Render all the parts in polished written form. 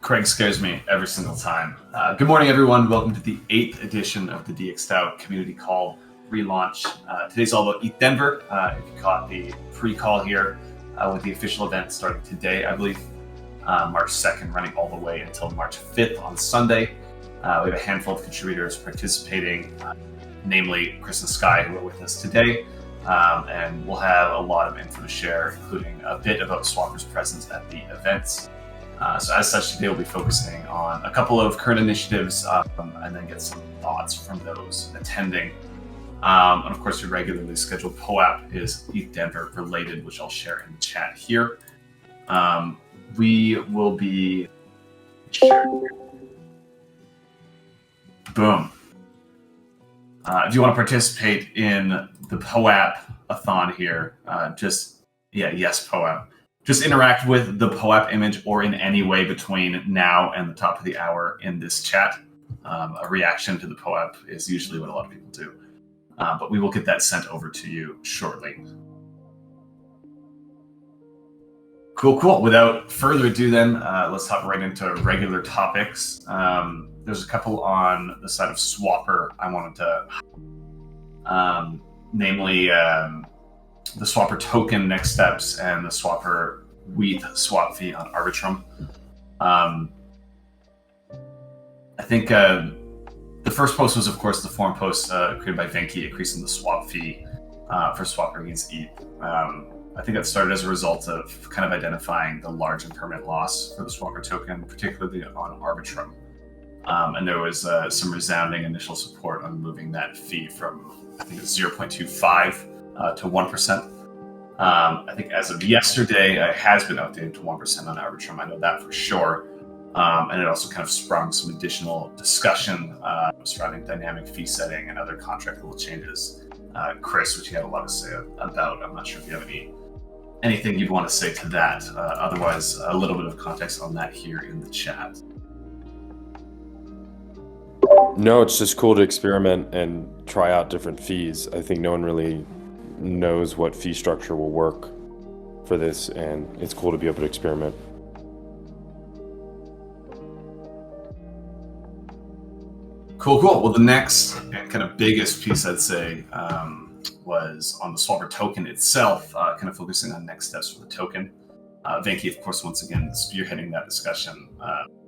Craig scares me every single time. Good morning, everyone. Welcome to the 8th edition of the DXdao community call relaunch. Today's all about ETH Denver. If you caught the pre-call here with the official event starting today, I believe, March 2nd, running all the way until March 5th on Sunday. We have a handful of contributors participating, namely Chris and Sky, who are with us today. And we'll have a lot of info to share, including a bit about Swapper's presence at the events. So as such, today we'll be focusing on a couple of current initiatives and then get some thoughts from those attending. And of course, your regularly scheduled POAP is ETH Denver related, which I'll share in the chat here. We will be sharing. Boom. If you want to participate in the POAP-a-thon here, yes, POAP. Just interact with the POAP image or in any way between now and the top of the hour in this chat. A reaction to the POAP is usually what a lot of people do. But we will get that sent over to you shortly. Cool. Without further ado then, let's hop right into regular topics. There's a couple on the side of Swapper I wanted to, namely the Swapper token next steps and the Swapper WETH swap fee on Arbitrum. I think the first post was, of course, the forum post created by Venki increasing the swap fee for Swapper against ETH. I think that started as a result of kind of identifying the large and permanent loss for the Swapper token, particularly on Arbitrum. And there was some resounding initial support on moving that fee from, I think it's 0.25 to 1%. I think as of yesterday, it has been updated to 1% on Arbitrum. I know that for sure. And it also kind of sprung some additional discussion surrounding dynamic fee setting and other contract level changes. Chris, which you had a lot to say about. I'm not sure if you have anything you'd want to say to that. Otherwise, a little bit of context on that here in the chat. No, it's just cool to experiment and try out different fees. I think no one really knows what fee structure will work for this, and it's cool to be able to experiment. Cool. Well, the next and kind of biggest piece, I'd say, was on the Swapper token itself, kind of focusing on next steps for the token. Venki, of course, once again, spearheading that discussion,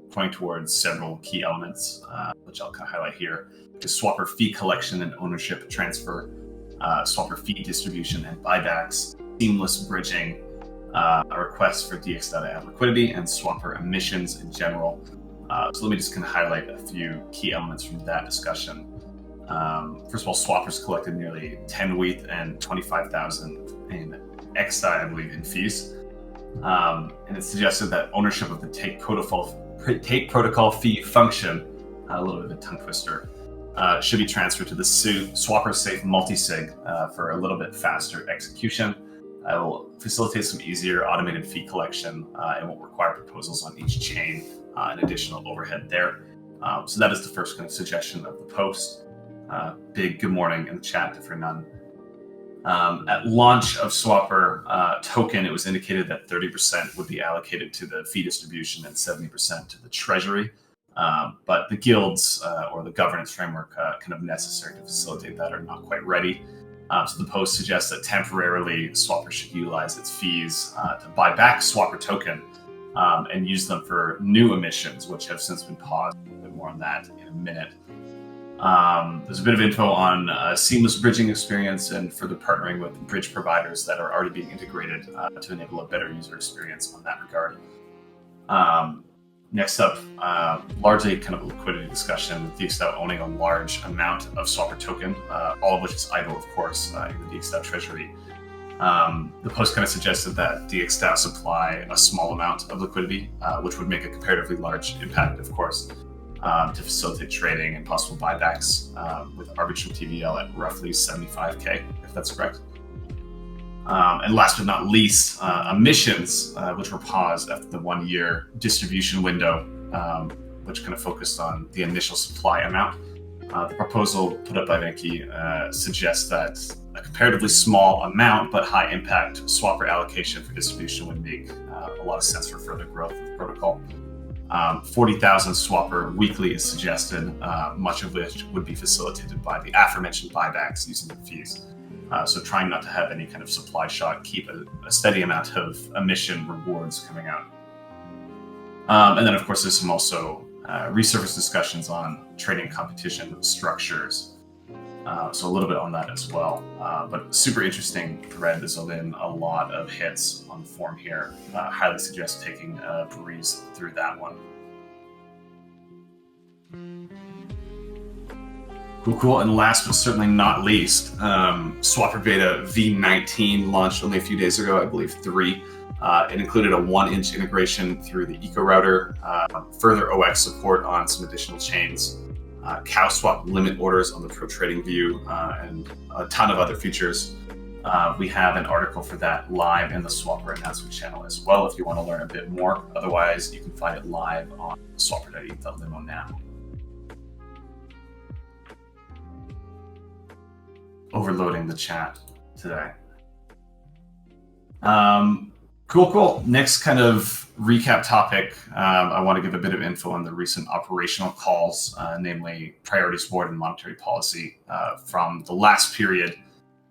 pointing towards several key elements, which I'll kind of highlight here. The Swapper fee collection and ownership transfer, Swapper fee distribution and buybacks, seamless bridging, a request for DXdao to add liquidity, and Swapper emissions in general. So let me just kind of highlight a few key elements from that discussion. First of all, Swapper's collected nearly 10 WETH and 25,000 in DXdao, I believe, in fees. And it suggested that ownership of the take protocol fee function, a little bit of a tongue twister, should be transferred to the Swapper safe multisig for a little bit faster execution. It will facilitate some easier automated fee collection and won't require proposals on each chain and additional overhead there. So that is the first kind of suggestion of the post. Big good morning in the chat for none. At launch of Swapper token, it was indicated that 30% would be allocated to the fee distribution and 70% to the treasury. But the guilds or the governance framework kind of necessary to facilitate that are not quite ready. So the post suggests that temporarily Swapper should utilize its fees to buy back Swapper token and use them for new emissions, which have since been paused. A bit more on that in a minute. There's a bit of info on seamless bridging experience and further partnering with bridge providers that are already being integrated to enable a better user experience on that regard. Next up, largely kind of a liquidity discussion with DXdao owning a large amount of Swapper token, all of which is idle, of course, in the DXdao treasury. The post kind of suggested that DXdao supply a small amount of liquidity, which would make a comparatively large impact, of course, to facilitate trading and possible buybacks with Arbitrum TVL at roughly 75K, if that's correct. And last but not least, emissions, which were paused after the 1-year distribution window, which kind of focused on the initial supply amount. The proposal put up by Venki suggests that a comparatively small amount but high impact Swapper allocation for distribution would make a lot of sense for further growth of the protocol. 40,000 swapper weekly is suggested, much of which would be facilitated by the aforementioned buybacks using the fees. So trying not to have any kind of supply shock, keep a steady amount of emission rewards coming out. And then, of course, there's some also resurface discussions on trading competition structures. So a little bit on that as well. But super interesting thread. There's been a lot of hits on the forum here. Highly suggest taking a breeze through that one. Cool. And last but certainly not least, Swapper Beta V19 launched only a few days ago, I believe 3. It included a 1-inch integration through the Eco Router, further OX support on some additional chains, cow swap limit orders on the Pro Trading View, and a ton of other features. We have an article for that live in the Swapper announcement channel as well if you want to learn a bit more. Otherwise, you can find it live on swapper.eth.limo now. Overloading the chat today. Cool. Next kind of recap topic, I want to give a bit of info on the recent operational calls, namely priorities board and monetary policy from the last period.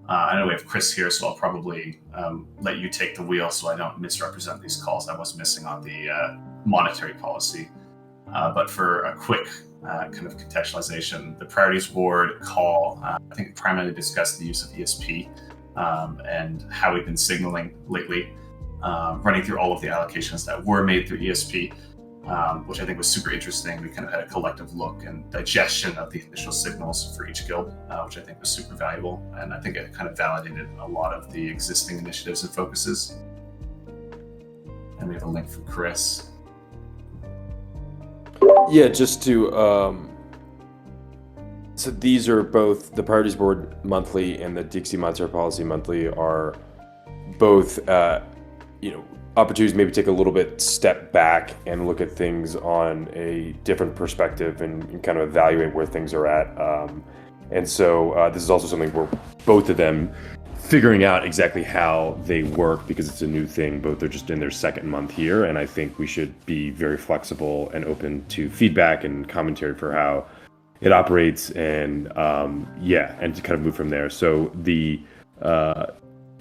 I know we have Chris here, so I'll probably let you take the wheel so I don't misrepresent these calls. I was missing on the monetary policy. But for a quick kind of contextualization, the priorities board call, I think primarily discussed the use of ESP and how we've been signaling lately. Running through all of the allocations that were made through ESP, which I think was super interesting. We kind of had a collective look and digestion of the initial signals for each guild, which I think was super valuable. And I think it kind of validated a lot of the existing initiatives and focuses. And we have a link from Chris. Yeah, just to, so these are both the Priorities Board monthly and the DXdao Monetary Policy monthly are both, opportunities maybe take a little bit step back and look at things on a different perspective and kind of evaluate where things are at. And so this is also something where both of them figuring out exactly how they work because it's a new thing. Both are just in their second month here. And I think we should be very flexible and open to feedback and commentary for how it operates and and to kind of move from there. So the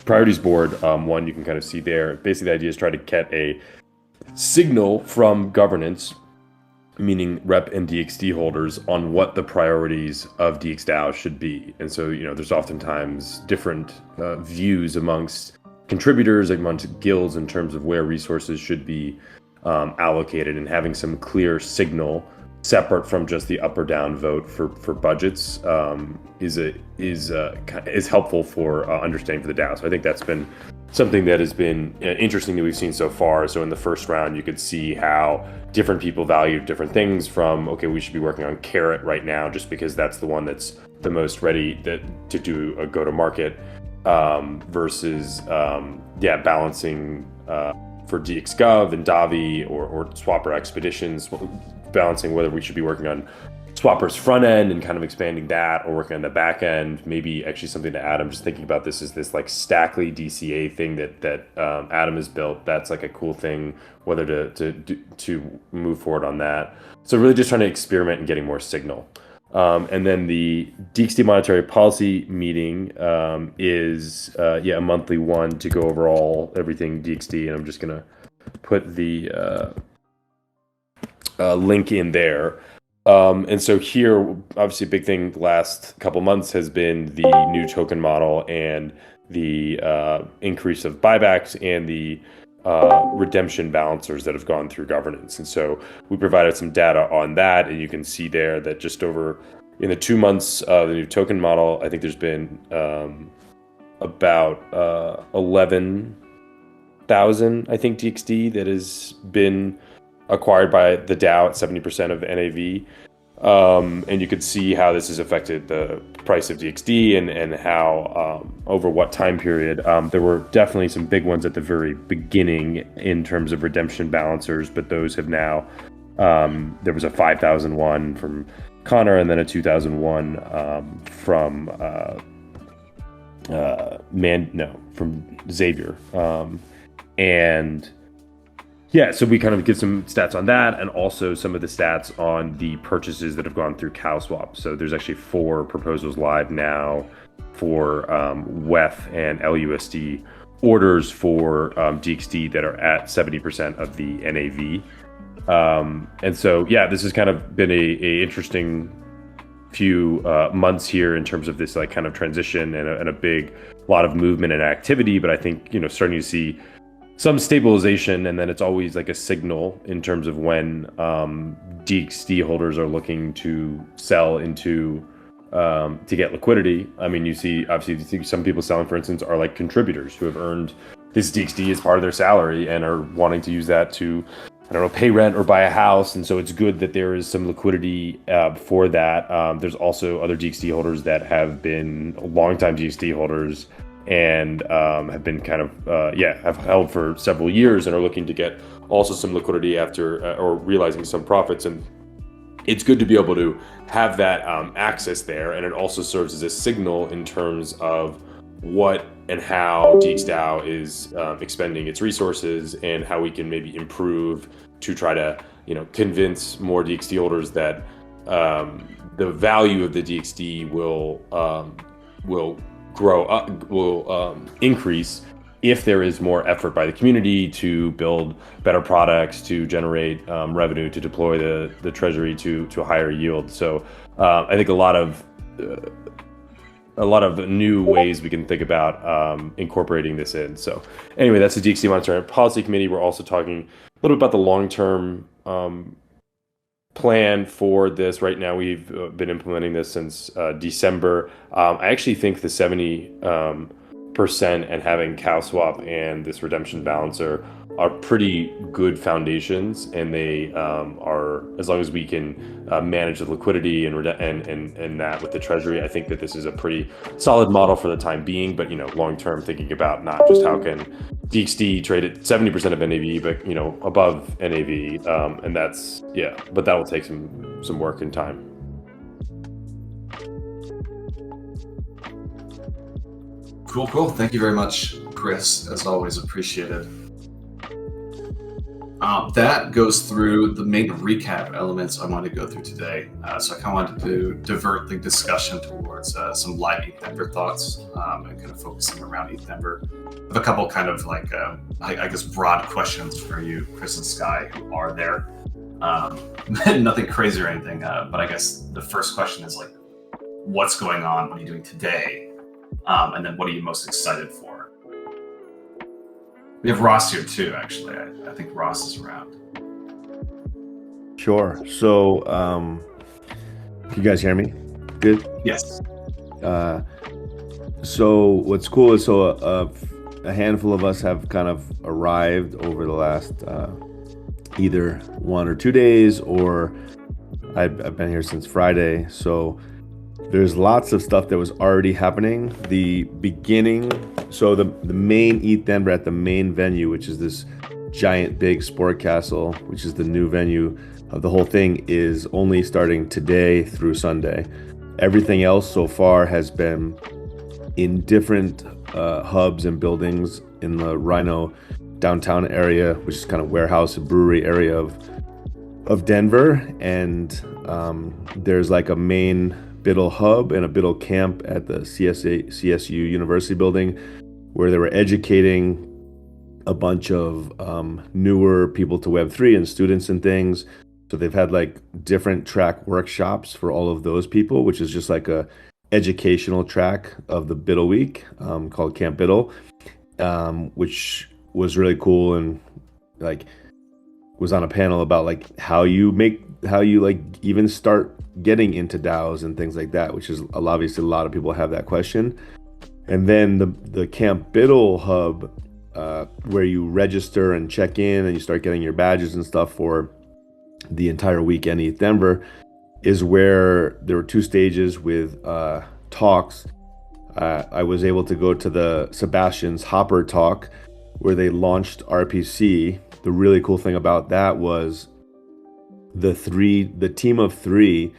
Priorities Board, one you can kind of see there. Basically, the idea is try to get a signal from governance, meaning rep and DXD holders, on what the priorities of DXdao should be. And so, there's oftentimes different views amongst contributors, amongst guilds in terms of where resources should be allocated, and having some clear signal separate from just the up or down vote for budgets is helpful for understanding for the DAO. So I think that's been something that has been interesting that we've seen so far. So in the first round, you could see how different people valued different things from, okay, we should be working on Carrot right now just because that's the one that's the most ready to do a go-to-market versus balancing for DXGov and Davi or Swapper Expeditions, balancing whether we should be working on Swapper's front end and kind of expanding that or working on the back end. Maybe actually something to add, I'm just thinking about this, is this like Stackly DCA thing that Adam has built. That's like a cool thing, whether to move forward on that. So really just trying to experiment and getting more signal. And then the DXdao Monetary Policy meeting is a monthly one to go over everything DXD, and I'm just gonna put the link in there. And so here, obviously a big thing the last couple months has been the new token model and the increase of buybacks and the redemption balancers that have gone through governance. And so we provided some data on that, and you can see there that just over in the 2 months of the new token model, I think there's been about 11,000, I think, DXD that has been acquired by the DAO at 70% of NAV. And you could see how this has affected the price of DXD and how over what time period. There were definitely some big ones at the very beginning in terms of redemption balancers, but those have now, there was a 5,001 from Connor and then a 2,001 from from Xavier. And Yeah, so we kind of give some stats on that, and also some of the stats on the purchases that have gone through CowSwap. So there's actually 4 proposals live now for WEF and LUSD orders for DXD that are at 70% of the NAV. And so, yeah, this has kind of been a interesting few months here in terms of this like kind of transition and a big lot of movement and activity. But I think, starting to see some stabilization, and then it's always like a signal in terms of when DXD holders are looking to sell into to get liquidity. I mean, you see, obviously, some people selling, for instance, are like contributors who have earned this DXD as part of their salary and are wanting to use that to, I don't know, pay rent or buy a house. And so it's good that there is some liquidity for that. There's also other DXD holders that have been longtime DXD holders and have been kind of, have held for several years and are looking to get also some liquidity after or realizing some profits. And it's good to be able to have that access there. And it also serves as a signal in terms of what and how DXdao is expending its resources and how we can maybe improve to try to, convince more DXD holders that the value of the DXD will grow up, will increase if there is more effort by the community to build better products, to generate revenue, to deploy the treasury to a higher yield. So I think a lot of new ways we can think about incorporating this in. So anyway, that's the DXD Monetary Policy Committee. We're also talking a little bit about the long-term plan for this. Right now, we've been implementing this since December. I actually think the 70% and having CowSwap and this redemption balancer are pretty good foundations, and they are, as long as we can manage the liquidity and that with the treasury, I think that this is a pretty solid model for the time being. But long term, thinking about not just how can DXD trade at 70% of NAV, but above NAV, and that's but that will take some work and time. Cool. Thank you very much, Chris. As always, appreciated. That goes through the main recap elements I wanted to go through today. So I kind of wanted to divert the discussion towards some live ETH Denver thoughts and kind of focusing around ETH Denver. I have a couple kind of like, I guess, broad questions for you, Chris and Sky, who are there. Nothing crazy or anything, but I guess the first question is like, what's going on? What are you doing today? And then what are you most excited for? We have Ross here too, actually. I think Ross is around. Sure. So, can you guys hear me? Good? Yes. So what's cool is a handful of us have kind of arrived over the last either 1 or 2 days, or I've been here since Friday. So there's lots of stuff that was already happening. The beginning, so the main ETH Denver at the main venue, which is this giant big sport castle, which is the new venue of the whole thing, is only starting today through Sunday. Everything else so far has been in different hubs and buildings in the Rhino downtown area, which is kind of warehouse and brewery area of Denver. And there's like a main Biddle hub and a Biddle camp at the CSU University building, where they were educating a bunch of newer people to Web3 and students and things. So they've had like different track workshops for all of those people, which is just like a educational track of the Biddle week called Camp Biddle, which was really cool, and like was on a panel about like how you like even start getting into DAOs and things like that, which is obviously a lot of people have that question. And then the Camp Biddle hub, where you register and check in and you start getting your badges and stuff for the entire weekend ETH Denver, is where there were 2 stages with talks. I was able to go to the Sebastian's Hopper talk where they launched RPC. The really cool thing about that was the team of 3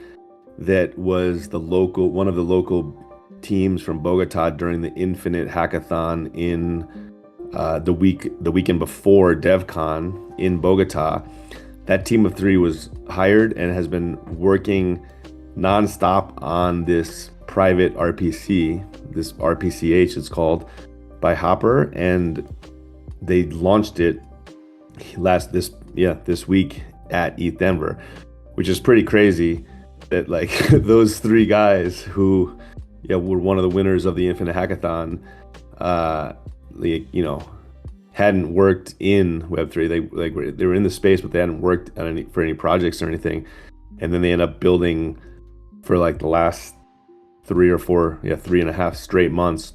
that was one of the local teams from Bogota during the Infinite Hackathon in the weekend before DevCon. in Bogota. That team of 3 was hired and has been working nonstop on this private RPC, this RPCH it's called, by Hopper, and they launched it this week at ETH Denver, which is pretty crazy that like those 3 guys who were one of the winners of the Infinite Hackathon, hadn't worked in Web3. They were in the space, but they hadn't worked on for any projects or anything, and then they end up building for like the last 3.5 straight months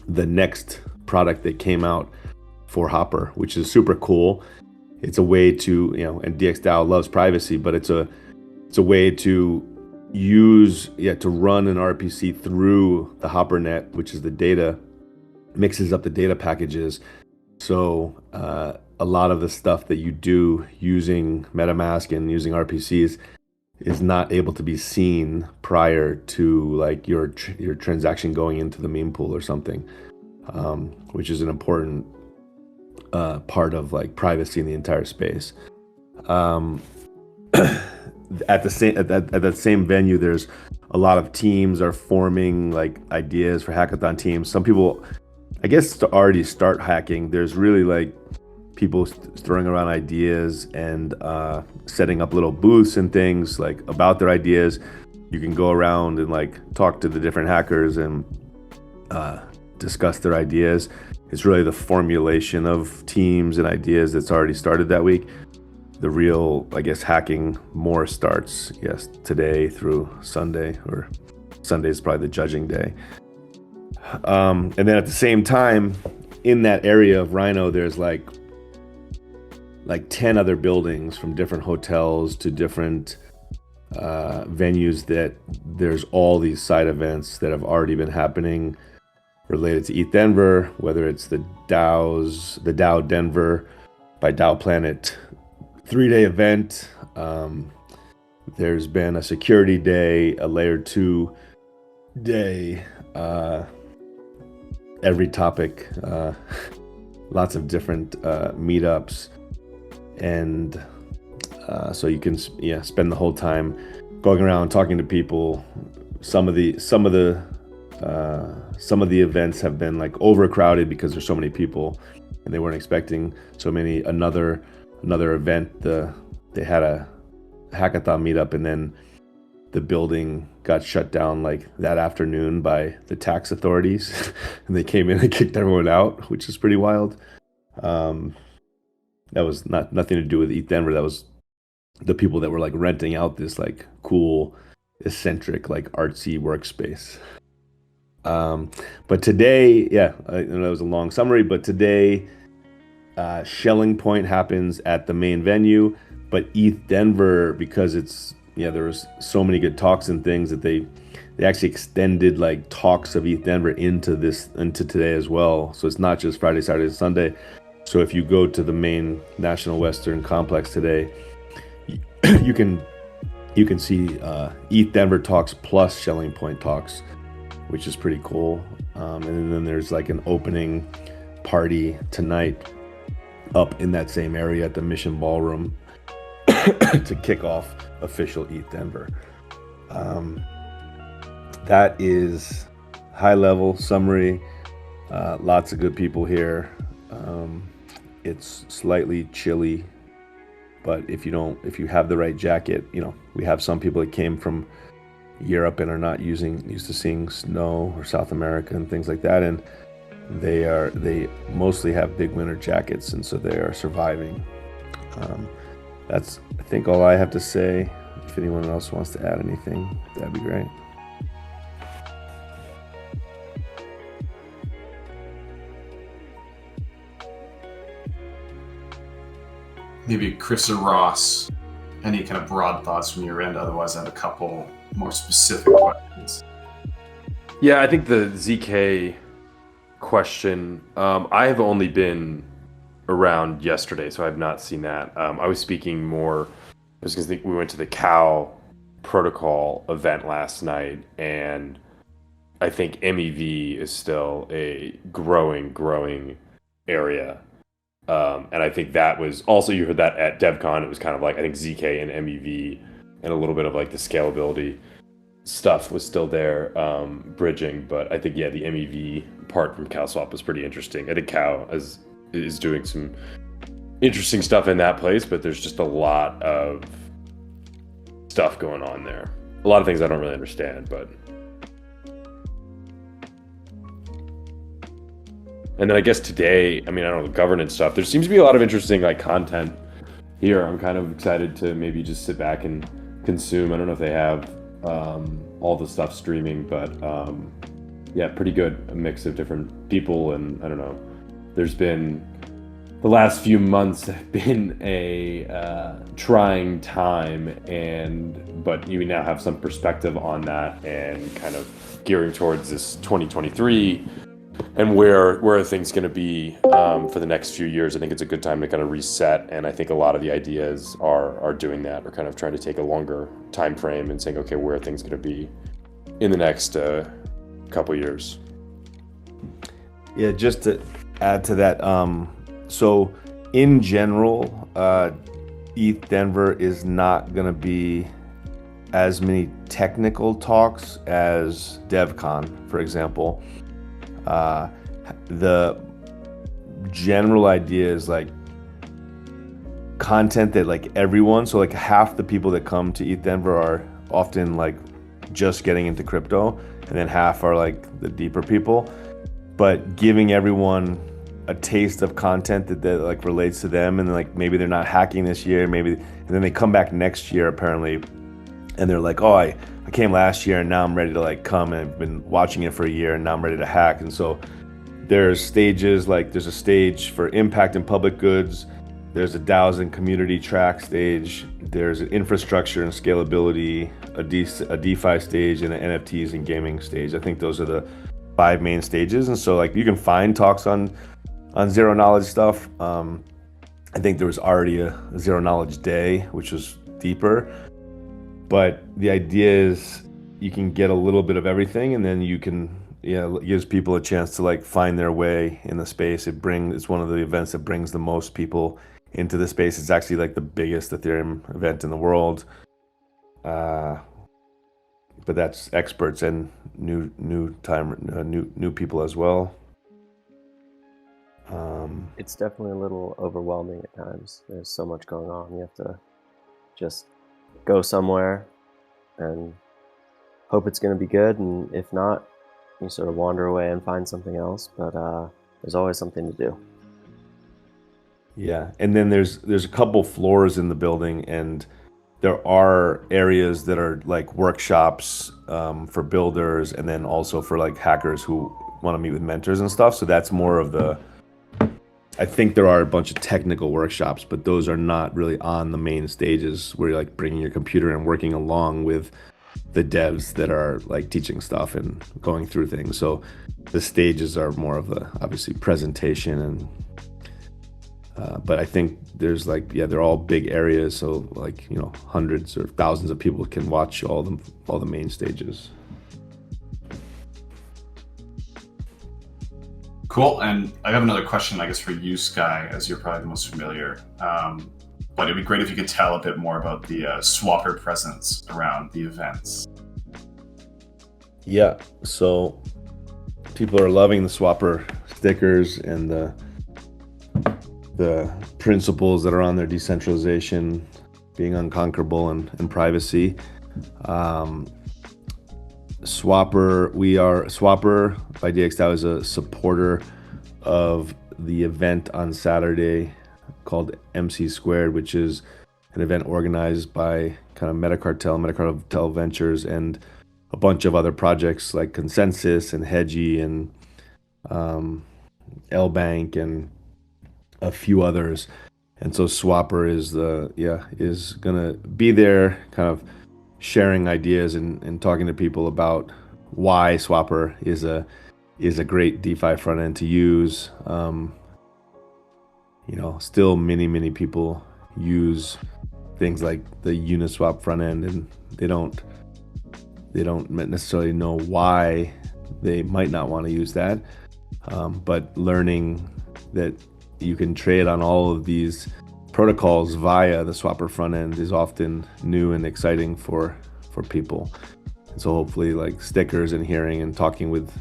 the next product that came out for Hopper, which is super cool. It's a way to, and DXdao loves privacy, but it's a way to use to run an RPC through the Hopper net, which is the data, mixes up the data packages. So a lot of the stuff that you do using MetaMask and using RPCs is not able to be seen prior to like your transaction going into the meme pool or something, which is an important part of like privacy in the entire space. At that same venue, there's a lot of teams are forming like ideas for hackathon teams. Some people, I guess, already start hacking. There's really like people throwing around ideas and setting up little booths and things like about their ideas. You can go around and like talk to the different hackers and discuss their ideas. It's really the formulation of teams and ideas that's already started that week. The real, I guess, hacking more starts, today through Sunday, or Sunday is probably the judging day. And then at the same time, in that area of Rhino, there's like 10 other buildings from different hotels to different venues that there's all these side events that have already been happening related to ETH Denver, whether it's the DAO Denver by DAO Planet 3-day event. There's been a security day, a layer 2 day, every topic, lots of different meetups, and so you can spend the whole time going around talking to people. Some of the events have been like overcrowded because there's so many people, and they weren't expecting so many. Another event, they had a hackathon meetup, and then the building got shut down like that afternoon by the tax authorities, and they came in and kicked everyone out, which is pretty wild. That was nothing to do with ETH Denver. That was the people that were like renting out this like cool, eccentric, like artsy workspace. But today, I know that was a long summary, but today, Shelling Point happens at the main venue, but ETH Denver, because it's there was so many good talks and things that they actually extended like talks of ETH Denver into today as well. So it's not just Friday, Saturday, and Sunday. So if you go to the main National Western Complex today, you can see ETH Denver talks plus Shelling Point talks, which is pretty cool. And then there's like an opening party tonight up in that same area at the Mission Ballroom to kick off official ETH Denver. That is high level summary. Lots of good people here. It's slightly chilly, but if you have the right jacket, we have some people that came from Europe and are not used to seeing snow, or South America and things like that, and they mostly have big winter jackets, and so they are surviving. That's, I think, all I have to say. If anyone else wants to add anything, that'd be great. Maybe Chris or Ross, any kind of broad thoughts from your end? Otherwise, I have a couple more specific questions. Yeah, I think the ZK question, I have only been around yesterday, so I have not seen that. I was speaking more, because we went to the Cow protocol event last night, and I think MEV is still a growing area. And I think that was also, you heard that at DevCon. It was kind of like, I think ZK and MEV and a little bit of like the scalability stuff was still there, bridging. But I think, yeah, the MEV part from CalSwap was pretty interesting. I think Cal is doing some interesting stuff in that place, but there's just a lot of stuff going on there. A lot of things I don't really understand, but. And then I guess today, I mean, I don't know, governance stuff. There seems to be a lot of interesting like content here. I'm kind of excited to maybe just sit back and consume. I don't know if they have all the stuff streaming, but yeah, pretty good, a mix of different people. And I don't know, there's been, the last few months have been a trying time, but you now have some perspective on that and kind of gearing towards this 2023 and where are things going to be for the next few years. I think it's a good time to kind of reset, and I think a lot of the ideas are doing that, or kind of trying to take a longer time frame and saying, okay, where are things going to be in the next couple years. Yeah, just to add to that, so in general, ETH Denver is not going to be as many technical talks as DevCon, for example. The general idea is like content that like everyone, so like half the people that come to ETH Denver are often like just getting into crypto, and then half are like the deeper people, but giving everyone a taste of content that like relates to them, and like maybe they're not hacking this year, and then they come back next year apparently, and they're like, oh, I came last year and now I'm ready to like come, and I've been watching it for a year and now I'm ready to hack. And so there's stages, like there's a stage for impact and public goods, there's a DAOs and community track stage, there's an infrastructure and scalability, a DeFi stage, and an NFTs and gaming stage. I think those are the 5 main stages. And so like you can find talks on zero knowledge stuff. I think there was already a zero knowledge day, which was deeper. But the idea is you can get a little bit of everything, and then you can, it gives people a chance to like find their way in the space. It's one of the events that brings the most people into the space. It's actually like the biggest Ethereum event in the world. But that's experts and new people as well. It's definitely a little overwhelming at times. There's so much going on. You have to just go somewhere and hope it's going to be good, and if not, you sort of wander away and find something else, but there's always something to do. Yeah, and then there's a couple floors in the building, and there are areas that are like workshops for builders, and then also for like hackers who want to meet with mentors and stuff. So that's more of the, I think there are a bunch of technical workshops, but those are not really on the main stages where you're like bringing your computer and working along with the devs that are like teaching stuff and going through things. So the stages are more of a obviously presentation, and but I think there's like, they're all big areas, so like, hundreds or thousands of people can watch all the main stages. Cool. And I have another question, I guess, for you, Sky, as you're probably the most familiar. But it'd be great if you could tell a bit more about the Swapper presence around the events. Yeah, so people are loving the Swapper stickers and the principles that are on their decentralization, being unconquerable and privacy. Swapper by DXdao is a supporter of the event on Saturday called MC Squared, which is an event organized by kind of Metacartel Ventures, and a bunch of other projects like Consensus and Hedgie and L Bank and a few others. And so Swapper is gonna be there, kind of sharing ideas and talking to people about why Swapper is a great DeFi front end to use. Still many people use things like the Uniswap front end, and they don't necessarily know why they might not want to use that. But learning that you can trade on all of these protocols via the swapper front end is often new and exciting for people. And so hopefully, like stickers and hearing and talking with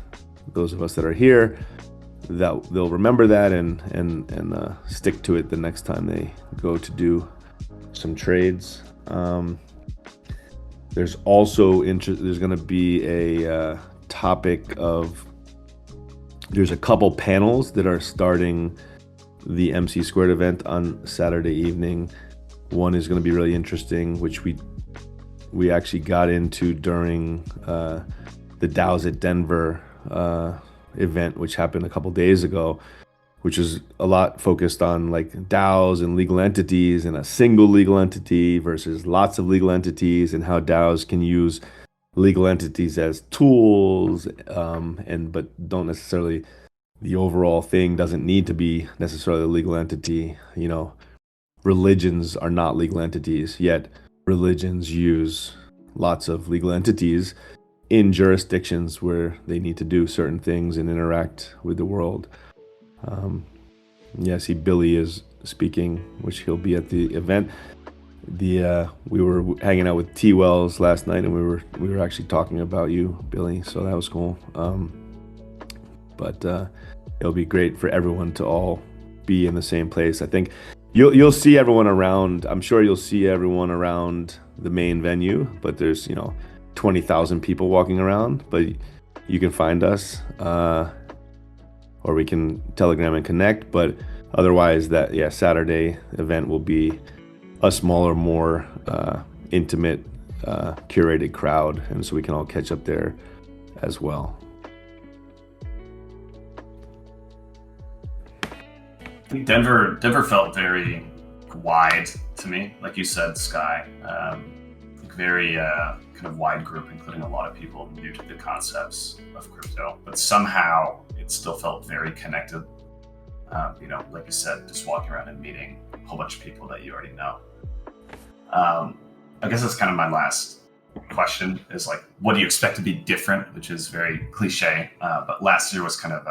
those of us that are here, that they'll remember that and stick to it the next time they go to do some trades. There's also there's going to be a topic of, there's a couple panels that are starting the MC Squared event on Saturday evening. One is going to be really interesting, which we actually got into during the DAOs at Denver event, which happened a couple days ago, which is a lot focused on like DAOs and legal entities and a single legal entity versus lots of legal entities, and how DAOs can use legal entities as tools, but don't necessarily, the overall thing doesn't need to be necessarily a legal entity. You know, religions are not legal entities, yet religions use lots of legal entities in jurisdictions where they need to do certain things and interact with the world. Yeah, I see Billy is speaking, which he'll be at the event. We were hanging out with T Wells last night, and we were actually talking about you, Billy. So that was cool. But it'll be great for everyone to all be in the same place. I think you'll see everyone around. I'm sure you'll see everyone around the main venue, but there's 20,000 people walking around. But you can find us, or we can Telegram and connect. But otherwise, Saturday event will be a smaller, more intimate, curated crowd, and so we can all catch up there as well. I think Denver felt very wide to me, like you said, Sky. Very kind of wide group, including a lot of people new to the concepts of crypto, but somehow it still felt very connected. Like you said, just walking around and meeting a whole bunch of people that you already know. I guess that's kind of my last question, is like, what do you expect to be different? Which is very cliche, but last year was kind of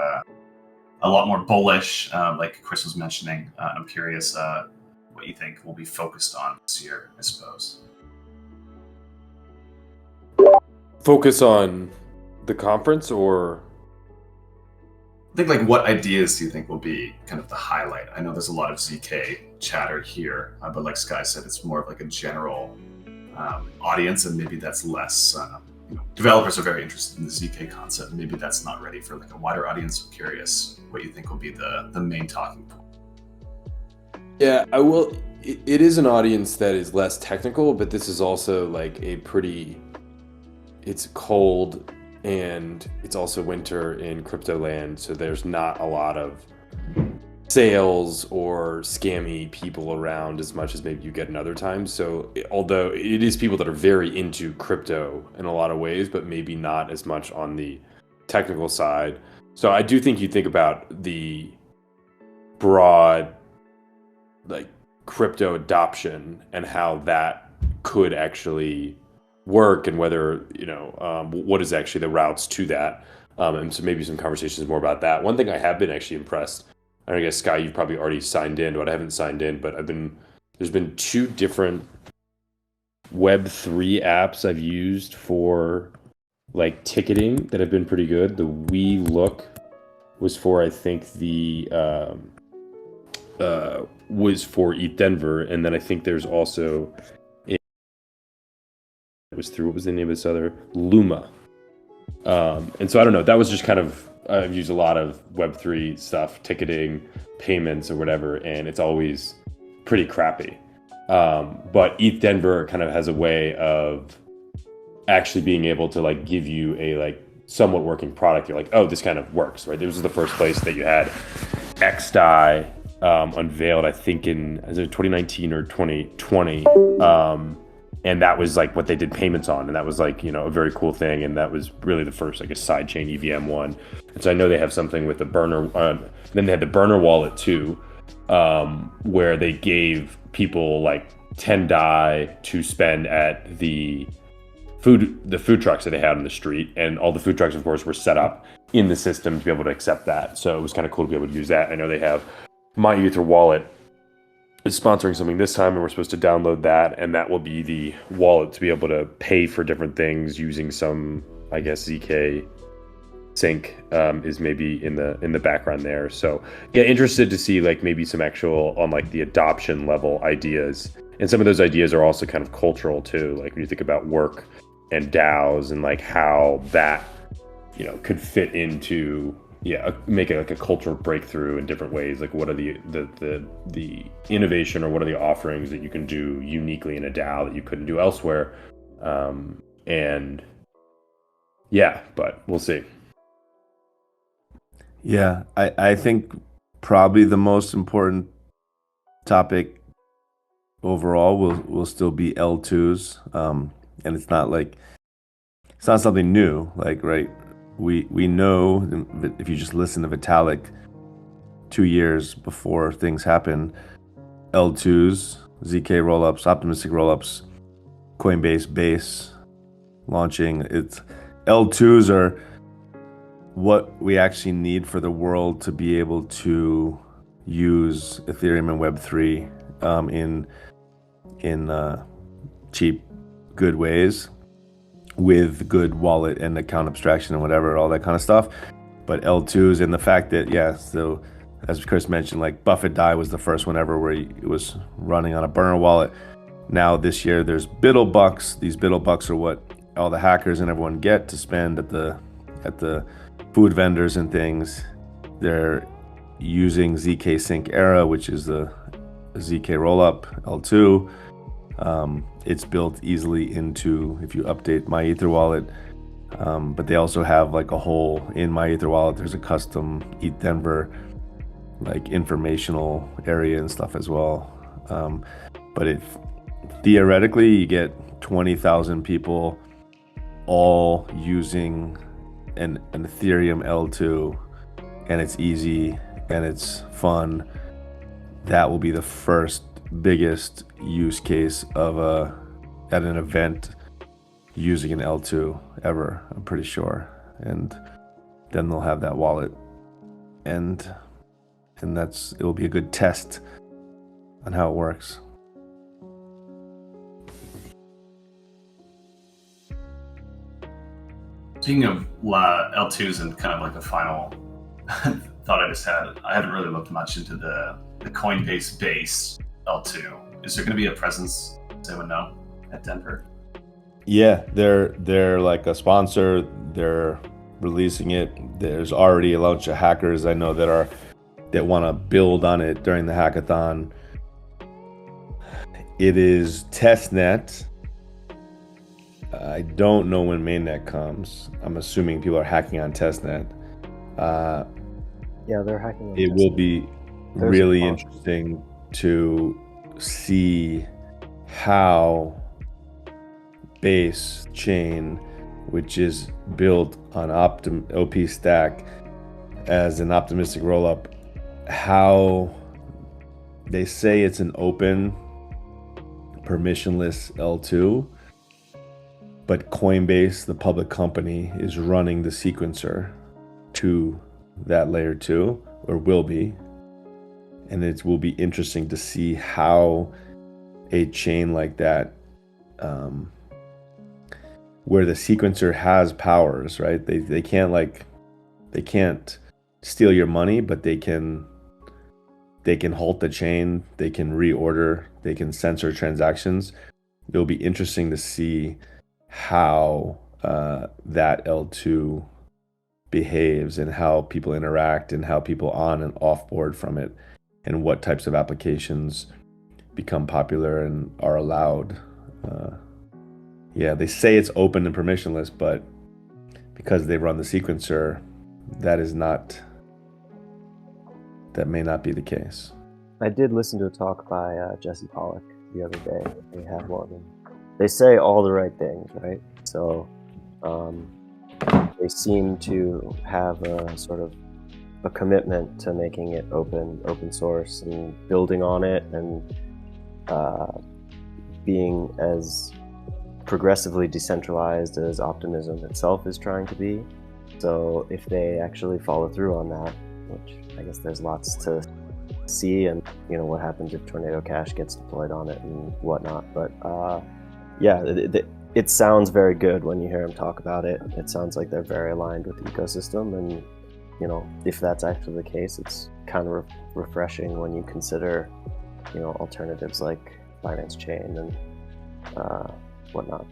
a lot more bullish, like Chris was mentioning. I'm curious what you think we'll be focused on this year, I suppose. Focus on the conference, or I think, like, what ideas do you think will be kind of the highlight? I know there's a lot of ZK chatter here, but like Sky said, it's more of like a general audience, and maybe that's less, developers are very interested in the ZK concept. Maybe that's not ready for like a wider audience. I'm curious what you think will be the main talking point. Yeah, I will. It is an audience that is less technical, but this is also like it's cold and it's also winter in crypto land, so there's not a lot of sales or scammy people around as much as maybe you get in other times. So although it is people that are very into crypto in a lot of ways, but maybe not as much on the technical side. So I do think you think about the broad like crypto adoption and how that could actually work, and whether what is actually the routes to that, and so maybe some conversations more about that. One thing I have been actually impressed, I guess Sky, you've probably already signed in, but I haven't signed in, but there's been 2 different Web3 apps I've used for like ticketing that have been pretty good. The We Look was for, I think, was for ETH Denver, and then I think there's also was through, what was the name of this other, Luma, and so I don't know, that was just kind of, I've used a lot of Web3 stuff, ticketing, payments, or whatever, and it's always pretty crappy, but ETH Denver kind of has a way of actually being able to like give you a like somewhat working product. You're like, oh, this kind of works, right? This was the first place that you had DXdao unveiled, I think in 2019 or 2020, and that was like what they did payments on, and that was like a very cool thing, and that was really the first, I guess, sidechain EVM one. And so I know they have something with the burner. Then they had the burner wallet too, where they gave people like 10 DAI to spend at the food trucks that they had on the street, and all the food trucks, of course, were set up in the system to be able to accept that. So it was kind of cool to be able to use that. I know they have My Ether wallet is sponsoring something this time, and we're supposed to download that, and that will be the wallet to be able to pay for different things using some, I guess, ZK sync is maybe in the background there. So yeah, interested to see like maybe some actual on like the adoption level ideas, and some of those ideas are also kind of cultural too. Like when you think about work and DAOs and like how that could fit into make it like a cultural breakthrough in different ways. Like what are the innovation or what are the offerings that you can do uniquely in a DAO that you couldn't do elsewhere, and yeah, but we'll see. Yeah, I think probably the most important topic overall will still be L2s, and it's not something new. Like, right, we know that if you just listen to Vitalik 2 years before things happen, L2s, ZK rollups, optimistic rollups, Coinbase base launching. It's L2s are what we actually need for the world to be able to use Ethereum and Web3 in cheap, good ways with good wallet and account abstraction and whatever, all that kind of stuff. But L2s and the fact that, so as Chris mentioned, like Buffett DAI was the first one ever where it was running on a burner wallet. Now this year there's BiddleBucks. These BiddleBucks are what all the hackers and everyone get to spend at the food vendors and things. They're using ZK Sync Era, which is the ZK rollup L2. It's built easily into if you update My Ether wallet. But they also have like a whole in My Ether wallet. There's a custom ETH Denver like informational area and stuff as well. But if theoretically you get 20,000 people all using an Ethereum L2 and it's easy and it's fun, that will be the first biggest use case of at an event using an L2 ever, I'm pretty sure. And then they'll have that wallet, and it'll be a good test on how it works. Speaking of L2s and kind of like a final thought I just had, I haven't really looked much into the Coinbase base L2. Is there going to be a presence, does anyone know, at Denver? Yeah, they're like a sponsor. They're releasing it. There's already a bunch of hackers I know that want to build on it during the hackathon. It is testnet. I don't know when mainnet comes. I'm assuming people are hacking on testnet. Yeah, they're hacking on it testnet. Will be really interesting to see how base chain, which is built on OP stack as an optimistic rollup, how they say it's an open permissionless L2, but Coinbase, the public company, is running the sequencer to that layer 2, or will be. And it will be interesting to see how a chain like that, where the sequencer has powers, right? They can't steal your money, but they can halt the chain, they can reorder, they can censor transactions. It'll be interesting to see how that L2 behaves and how people interact and how people on and off board from it, and what types of applications become popular and are allowed. They say it's open and permissionless, but because they run the sequencer, that may not be the case. I did listen to a talk by Jesse Pollock the other day. They had one. They say all the right things, right? So they seem to have a sort of a commitment to making it open source and building on it, and being as progressively decentralized as optimism itself is trying to be. So if they actually follow through on that, which I guess there's lots to see, and what happens if Tornado Cash gets deployed on it and whatnot. But yeah, it sounds very good when you hear them talk about it. It sounds like they're very aligned with the ecosystem, and if that's actually the case, it's kind of refreshing when you consider alternatives like Binance Chain and whatnot.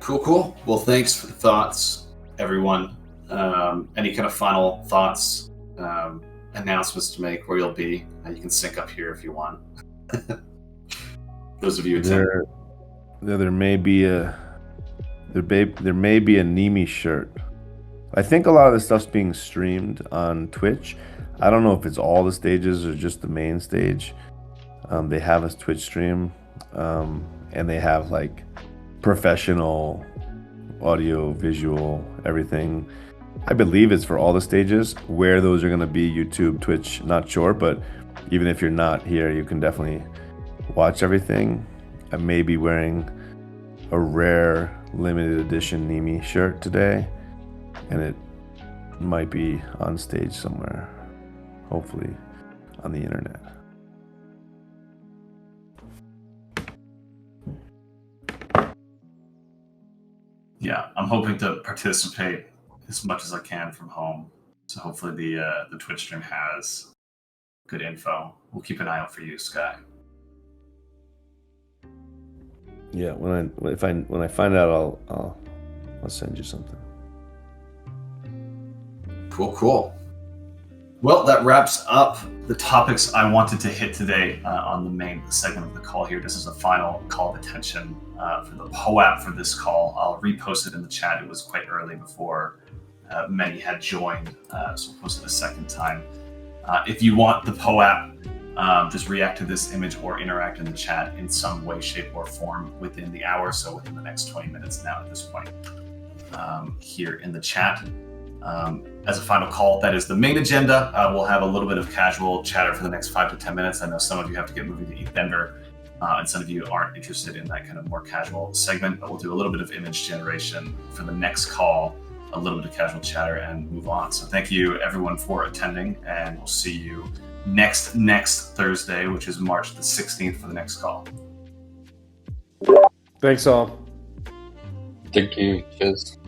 Cool. Well, thanks for the thoughts, everyone. Any kind of final thoughts, announcements to make, where you'll be? You can sync up here if you want. Those of you attending. There may be a Nemi shirt. I think a lot of this stuff's being streamed on Twitch. I don't know if it's all the stages or just the main stage. They have a Twitch stream, and they have like professional audio, visual, everything. I believe it's for all the stages. Where those are going to be, YouTube, Twitch, not sure, but even if you're not here, you can definitely watch everything. I may be wearing a rare limited edition Nemi shirt today, and it might be on stage somewhere, hopefully on the internet. Yeah, I'm hoping to participate as much as I can from home. So hopefully the Twitch stream has good info. We'll keep an eye out for you, Sky. Yeah, when I find out, I'll send you something. Cool. Well, that wraps up the topics I wanted to hit today on the main segment of the call here. This is a final call of attention for the POAP for this call. I'll repost it in the chat. It was quite early before many had joined, so we'll post it a second time. If you want the POAP, just react to this image or interact in the chat in some way, shape, or form within the hour, so within the next 20 minutes now at this point, here in the chat. As a final call, that is the main agenda. We'll have a little bit of casual chatter for the next 5 to 10 minutes. I know some of you have to get moving to ETHDenver, and some of you aren't interested in that kind of more casual segment, but we'll do a little bit of image generation for the next call, a little bit of casual chatter, and move on. So thank you everyone for attending, and we'll see you next Thursday, which is March the 16th, for the next call. Thanks all. Thank you. Cheers.